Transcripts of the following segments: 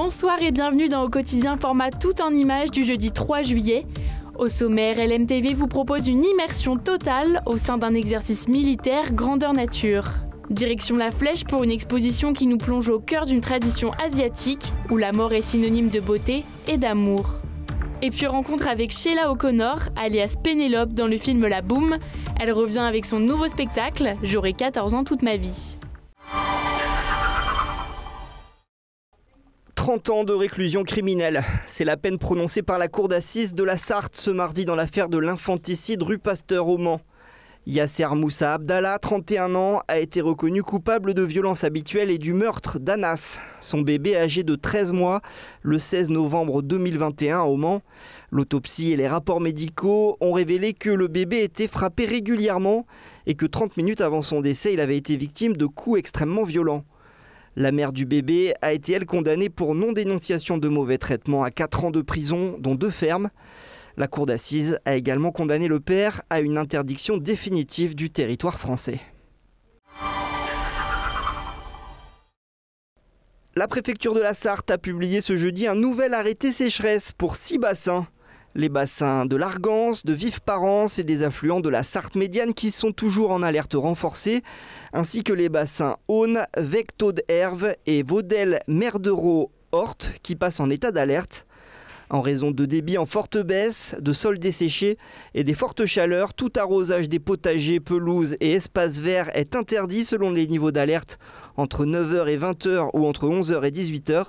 Bonsoir et bienvenue dans Au quotidien format tout en images du jeudi 3 juillet. Au sommaire, LMTV vous propose une immersion totale au sein d'un exercice militaire grandeur nature. Direction la Flèche pour une exposition qui nous plonge au cœur d'une tradition asiatique où la mort est synonyme de beauté et d'amour. Et puis rencontre avec Sheila O'Connor, alias Pénélope dans le film La Boum. Elle revient avec son nouveau spectacle « J'aurai 14 ans toute ma vie ». 30 ans de réclusion criminelle. C'est la peine prononcée par la cour d'assises de la Sarthe ce mardi dans l'affaire de l'infanticide rue Pasteur au Mans. Yasser Moussa Abdallah, 31 ans, a été reconnu coupable de violences habituelles et du meurtre d'Anas, son bébé âgé de 13 mois, le 16 novembre 2021 au Mans. L'autopsie et les rapports médicaux ont révélé que le bébé était frappé régulièrement et que 30 minutes avant son décès, il avait été victime de coups extrêmement violents. La mère du bébé a été, elle, condamnée pour non-dénonciation de mauvais traitements à 4 ans de prison, dont 2 fermes. La cour d'assises a également condamné le père à une interdiction définitive du territoire français. La préfecture de la Sarthe a publié ce jeudi un nouvel arrêté sécheresse pour 6 bassins. Les bassins de l'Argance, de Vive-Parence et des affluents de la Sarthe médiane qui sont toujours en alerte renforcée, ainsi que les bassins Aune, Vectaude-Herve et Vaudel-Merdereau-Horte qui passent en état d'alerte. En raison de débits en forte baisse, de sols desséchés et des fortes chaleurs, tout arrosage des potagers, pelouses et espaces verts est interdit selon les niveaux d'alerte entre 9h et 20h ou entre 11h et 18h.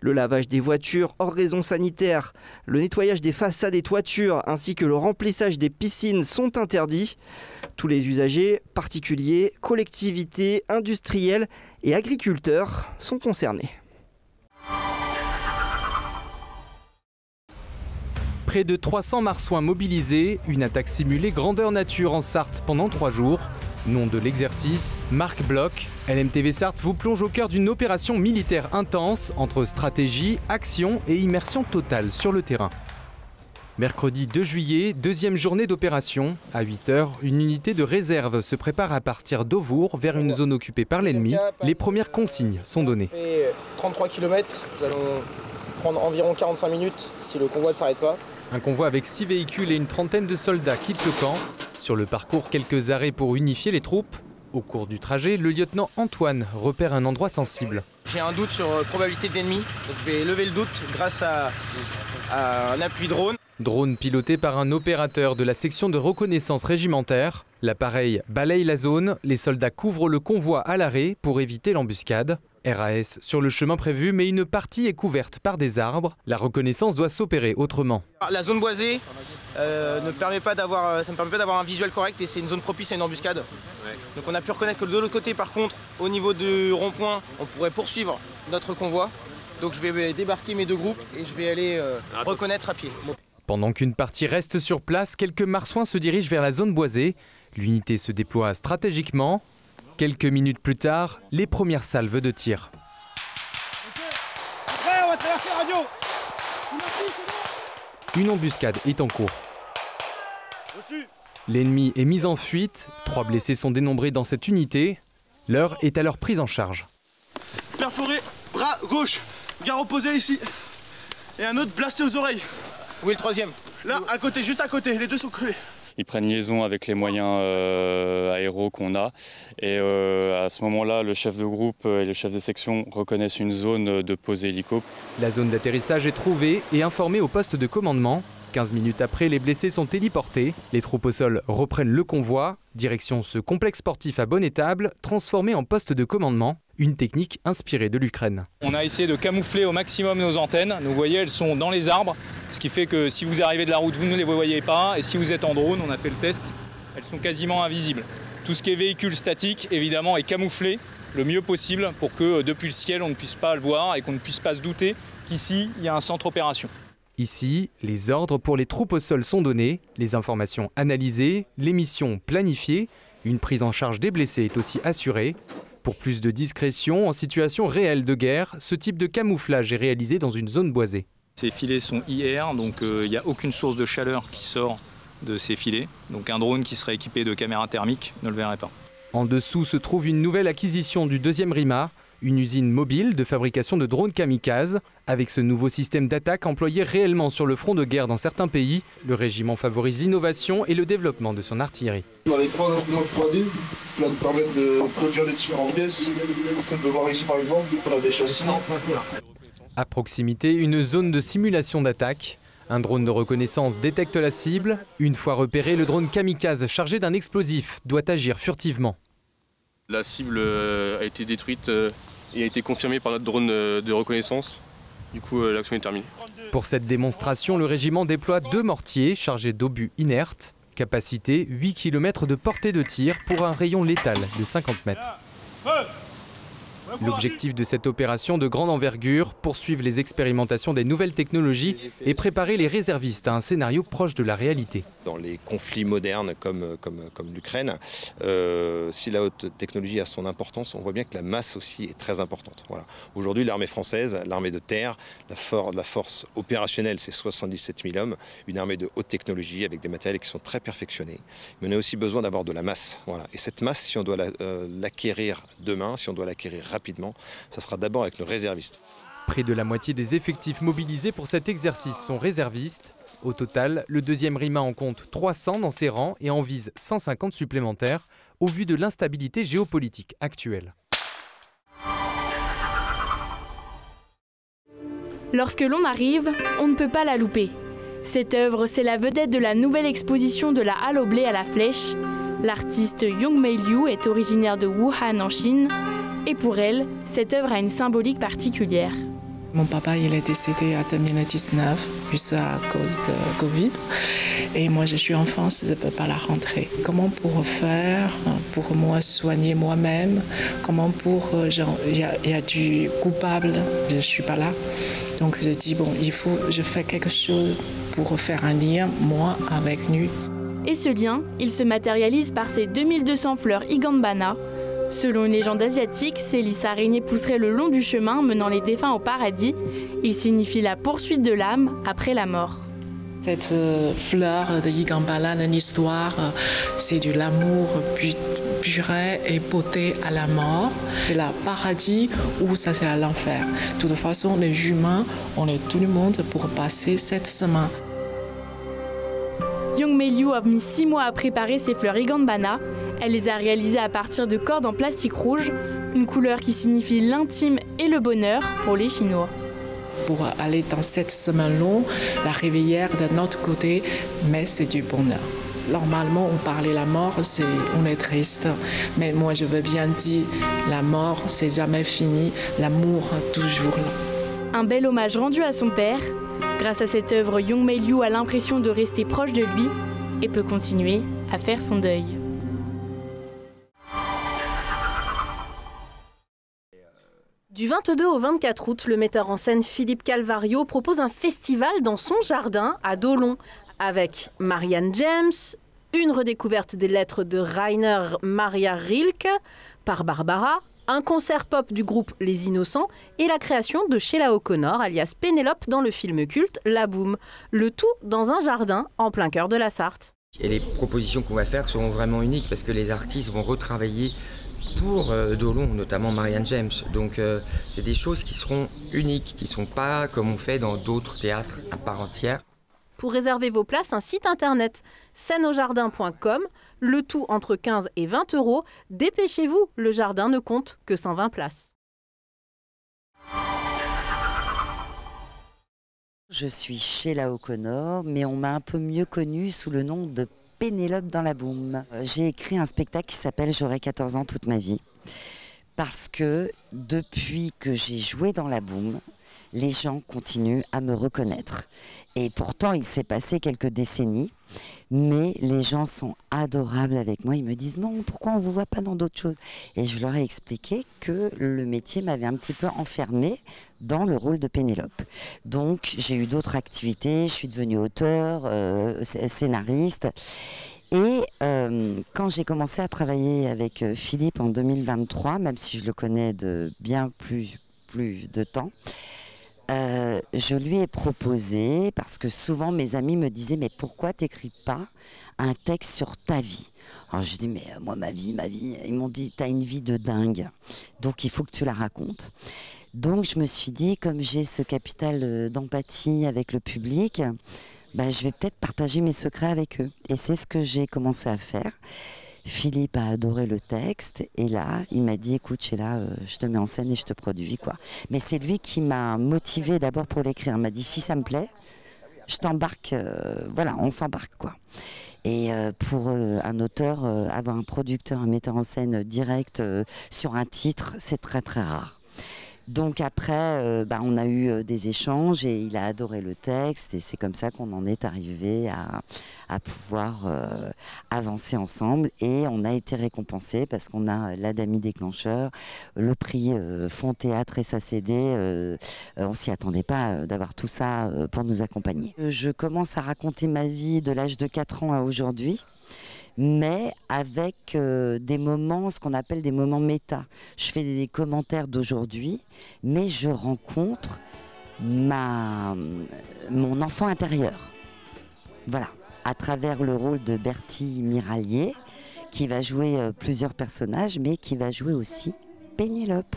Le lavage des voitures hors raison sanitaire, le nettoyage des façades et toitures ainsi que le remplissage des piscines sont interdits. Tous les usagers, particuliers, collectivités, industriels et agriculteurs sont concernés. Près de 300 marsouins mobilisés, une attaque simulée grandeur nature en Sarthe pendant 3 jours. Nom de l'exercice, Marc Bloch. LMTV Sarthe vous plonge au cœur d'une opération militaire intense entre stratégie, action et immersion totale sur le terrain. Mercredi 2 juillet, deuxième journée d'opération. À 8h, une unité de réserve se prépare à partir d'Auvour vers une zone occupée par l'ennemi. Les premières consignes sont données. 33 km, nous allons prendre environ 45 minutes si le convoi ne s'arrête pas. Un convoi avec 6 véhicules et une trentaine de soldats quitte le camp. Sur le parcours, quelques arrêts pour unifier les troupes. Au cours du trajet, le lieutenant Antoine repère un endroit sensible. J'ai un doute sur probabilité d'ennemi, donc je vais lever le doute grâce à un appui drone. Drone piloté par un opérateur de la section de reconnaissance régimentaire. L'appareil balaye la zone, les soldats couvrent le convoi à l'arrêt pour éviter l'embuscade. RAS sur le chemin prévu, mais une partie est couverte par des arbres. La reconnaissance doit s'opérer autrement. La zone boisée ça ne me permet pas d'avoir un visuel correct et c'est une zone propice à une embuscade. Donc on a pu reconnaître que de l'autre côté, par contre, au niveau du rond-point, on pourrait poursuivre notre convoi. Donc je vais débarquer mes 2 groupes et je vais aller reconnaître à pied. Pendant qu'une partie reste sur place, quelques marsouins se dirigent vers la zone boisée. L'unité se déploie stratégiquement. Quelques minutes plus tard, les premières salves de tir. Après, on va traverser radio. Une embuscade est en cours. L'ennemi est mis en fuite. 3 blessés sont dénombrés dans cette unité. L'heure est à leur prise en charge. Perforé, bras gauche, garde opposé ici. Et un autre blasté aux oreilles. Où est le 3e? Là, à côté, juste à côté, les 2 sont collés. Ils prennent liaison avec les moyens aéros qu'on a. Et à ce moment-là, le chef de groupe et le chef de section reconnaissent une zone de pose hélico. La zone d'atterrissage est trouvée et informée au poste de commandement. 15 minutes après, les blessés sont héliportés. Les troupes au sol reprennent le convoi. Direction ce complexe sportif à Bonnetable, transformé en poste de commandement. Une technique inspirée de l'Ukraine. On a essayé de camoufler au maximum nos antennes. Donc, vous voyez, elles sont dans les arbres, ce qui fait que si vous arrivez de la route, vous ne les voyez pas. Et si vous êtes en drone, on a fait le test, elles sont quasiment invisibles. Tout ce qui est véhicule statique, évidemment, est camouflé le mieux possible pour que depuis le ciel, on ne puisse pas le voir et qu'on ne puisse pas se douter qu'ici, il y a un centre opération. Ici, les ordres pour les troupes au sol sont donnés, les informations analysées, les missions planifiées. Une prise en charge des blessés est aussi assurée. Pour plus de discrétion, en situation réelle de guerre, ce type de camouflage est réalisé dans une zone boisée. Ces filets sont IR, donc il n'y a aucune source de chaleur qui sort de ces filets. Donc un drone qui serait équipé de caméras thermiques ne le verrait pas. En dessous se trouve une nouvelle acquisition du 2e RIMA, une usine mobile de fabrication de drones kamikazes. Avec ce nouveau système d'attaque employé réellement sur le front de guerre dans certains pays, le régiment favorise l'innovation et le développement de son artillerie. Dans les 3 imprimantes 3D, qui va nous permettre de produire les différentes pièces. On peut voir ici par exemple, on a des châssis. À proximité, une zone de simulation d'attaque. Un drone de reconnaissance détecte la cible. Une fois repéré, le drone kamikaze chargé d'un explosif doit agir furtivement. La cible a été détruite et a été confirmée par notre drone de reconnaissance. Du coup, l'action est terminée. Pour cette démonstration, le régiment déploie 2 mortiers chargés d'obus inertes. Capacité 8 km de portée de tir pour un rayon létal de 50 mètres. L'objectif de cette opération de grande envergure, poursuivre les expérimentations des nouvelles technologies et préparer les réservistes à un scénario proche de la réalité. Dans les conflits modernes comme l'Ukraine, si la haute technologie a son importance, on voit bien que la masse aussi est très importante. Voilà. Aujourd'hui, l'armée française, l'armée de terre, la force opérationnelle, c'est 77 000 hommes, une armée de haute technologie avec des matériels qui sont très perfectionnés. Mais on a aussi besoin d'avoir de la masse. Voilà. Et cette masse, si on doit l'acquérir demain, si on doit l'acquérir rapidement, ça sera d'abord avec nos réservistes. Près de la moitié des effectifs mobilisés pour cet exercice sont réservistes. Au total, le 2e RIMA en compte 300 dans ses rangs et en vise 150 supplémentaires au vu de l'instabilité géopolitique actuelle. Lorsque l'on arrive, on ne peut pas la louper. Cette œuvre, c'est la vedette de la nouvelle exposition de la Halle au blé à la Flèche. L'artiste Yongmei Liu est originaire de Wuhan en Chine. Et pour elle, cette œuvre a une symbolique particulière. Mon papa, il est décédé en 2019, juste à cause de Covid. Et moi, je suis en France, je ne peux pas la rentrer. Comment pour faire, pour moi soigner moi-même, comment pour, il y a du coupable, je ne suis pas là. Donc je dis, bon, il faut, je fais quelque chose pour faire un lien, moi, avec lui. Et ce lien, il se matérialise par ces 2200 fleurs Higanbana. Selon une légende asiatique, ces lys araignées pousseraient le long du chemin menant les défunts au paradis. Il signifie la poursuite de l'âme après la mort. Cette fleur de Higanbana, l'histoire, c'est de l'amour purée et beauté à la mort. C'est le paradis ou ça c'est l'enfer. De toute façon, les humains, on est tout le monde pour passer cette semaine. Yongmei Liu a mis 6 mois à préparer ces fleurs Higanbana. Elle les a réalisées à partir de cordes en plastique rouge, une couleur qui signifie l'intime et le bonheur pour les Chinois. Pour aller dans cette semaine longue, la rivière de notre côté, mais c'est du bonheur. Normalement, on parlait de la mort, on est triste. Mais moi, je veux bien dire, la mort, c'est jamais fini, l'amour, toujours là. Un bel hommage rendu à son père. Grâce à cette œuvre, Yongmei Liu a l'impression de rester proche de lui et peut continuer à faire son deuil. Du 22 au 24 août, le metteur en scène Philippe Calvario propose un festival dans son jardin à Dolon, avec Marianne James, une redécouverte des lettres de Rainer Maria Rilke par Barbara, un concert pop du groupe Les Innocents et la création de Sheila O'Connor, alias Pénélope, dans le film culte La Boum. Le tout dans un jardin en plein cœur de la Sarthe. Et les propositions qu'on va faire seront vraiment uniques parce que les artistes vont retravailler pour Dolon, notamment Marianne James. Donc c'est des choses qui seront uniques, qui ne sont pas comme on fait dans d'autres théâtres à part entière. Pour réserver vos places, un site internet sceneaujardin.com, le tout entre 15 et 20 €. Dépêchez-vous, le jardin ne compte que 120 places. Je suis Sheila O'Connor, mais on m'a un peu mieux connue sous le nom de Pénélope dans la Boum. J'ai écrit un spectacle qui s'appelle « J'aurai 14 ans toute ma vie ». Parce que depuis que j'ai joué dans la Boum, les gens continuent à me reconnaître. Et pourtant, il s'est passé quelques décennies, mais les gens sont adorables avec moi. Ils me disent « Bon, pourquoi on ne vous voit pas dans d'autres choses ?» Et je leur ai expliqué que le métier m'avait un petit peu enfermée dans le rôle de Pénélope. Donc, j'ai eu d'autres activités. Je suis devenue auteure, scénariste. Et quand j'ai commencé à travailler avec Philippe en 2023, même si je le connais de bien plus de temps, je lui ai proposé, parce que souvent mes amis me disaient, mais pourquoi t'écris pas un texte sur ta vie? Alors je dis, mais moi ma vie, ils m'ont dit, t'as une vie de dingue, donc il faut que tu la racontes. Donc je me suis dit, comme j'ai ce capital d'empathie avec le public, bah, je vais peut-être partager mes secrets avec eux. Et c'est ce que j'ai commencé à faire. Philippe a adoré le texte et là, il m'a dit, écoute Sheila, je te mets en scène et je te produis, quoi. Mais c'est lui qui m'a motivée d'abord pour l'écrire. Il m'a dit, si ça me plaît, je t'embarque, voilà, on s'embarque, quoi. Et pour un auteur, avoir un producteur, un metteur en scène direct sur un titre, c'est très très rare. Donc après, on a eu des échanges et il a adoré le texte et c'est comme ça qu'on en est arrivé à pouvoir avancer ensemble et on a été récompensés parce qu'on a l'Adami déclencheur, le prix Fonds Théâtre et sa CD. On s'y attendait pas d'avoir tout ça pour nous accompagner. Je commence à raconter ma vie de l'âge de 4 ans à aujourd'hui, mais avec des moments, ce qu'on appelle des moments méta. Je fais des commentaires d'aujourd'hui, mais je rencontre mon enfant intérieur. Voilà, à travers le rôle de Bertie Miralier, qui va jouer plusieurs personnages, mais qui va jouer aussi Pénélope.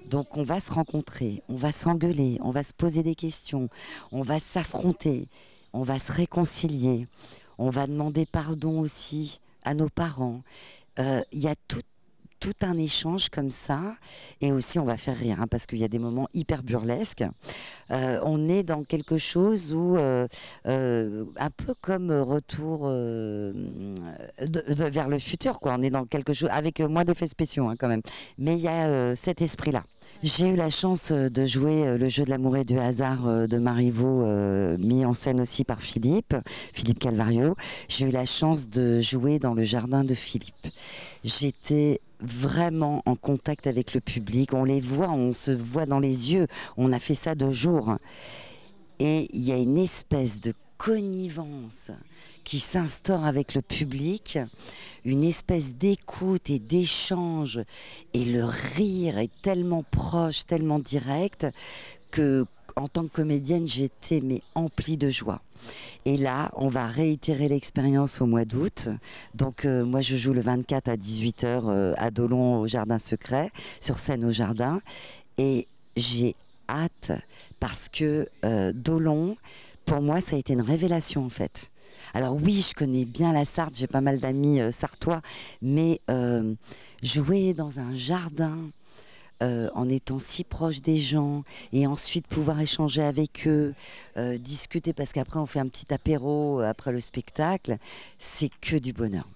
Donc on va se rencontrer, on va s'engueuler, on va se poser des questions, on va s'affronter, on va se réconcilier. On va demander pardon aussi à nos parents. Il y a tout un échange comme ça. Et aussi, on va faire rire, hein, parce qu'il y a des moments hyper burlesques. On est dans quelque chose où, un peu comme Retour vers le futur, quoi. On est dans quelque chose, avec moins d'effets spéciaux, hein, quand même. Mais il y a cet esprit-là. J'ai eu la chance de jouer Le jeu de l'amour et du hasard de Marivaux, mis en scène aussi par Philippe Calvario. J'ai eu la chance de jouer dans Le jardin de Philippe. J'étais vraiment en contact avec le public. On les voit, on se voit dans les yeux. On a fait ça 2 jours. Et il y a une espèce de connivence qui s'instaure avec le public, une espèce d'écoute et d'échange, et le rire est tellement proche, tellement direct, que en tant que comédienne, j'étais emplie de joie. Et là, on va réitérer l'expérience au mois d'août. Donc moi, je joue le 24 à 18h à Dolon au Jardin Secret, sur scène au Jardin, et j'ai hâte parce que Dolon, pour moi, ça a été une révélation en fait. Alors oui, je connais bien la Sarthe, j'ai pas mal d'amis sartois, mais jouer dans un jardin en étant si proche des gens et ensuite pouvoir échanger avec eux, discuter, parce qu'après on fait un petit apéro après le spectacle, c'est que du bonheur.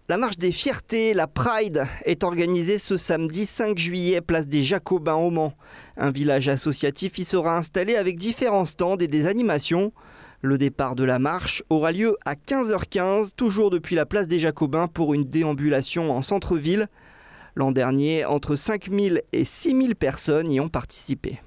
La marche des fiertés, la Pride, est organisée ce samedi 5 juillet, place des Jacobins au Mans. Un village associatif y sera installé avec différents stands et des animations. Le départ de la marche aura lieu à 15h15, toujours depuis la place des Jacobins, pour une déambulation en centre-ville. L'an dernier, entre 5 000 et 6 000 personnes y ont participé.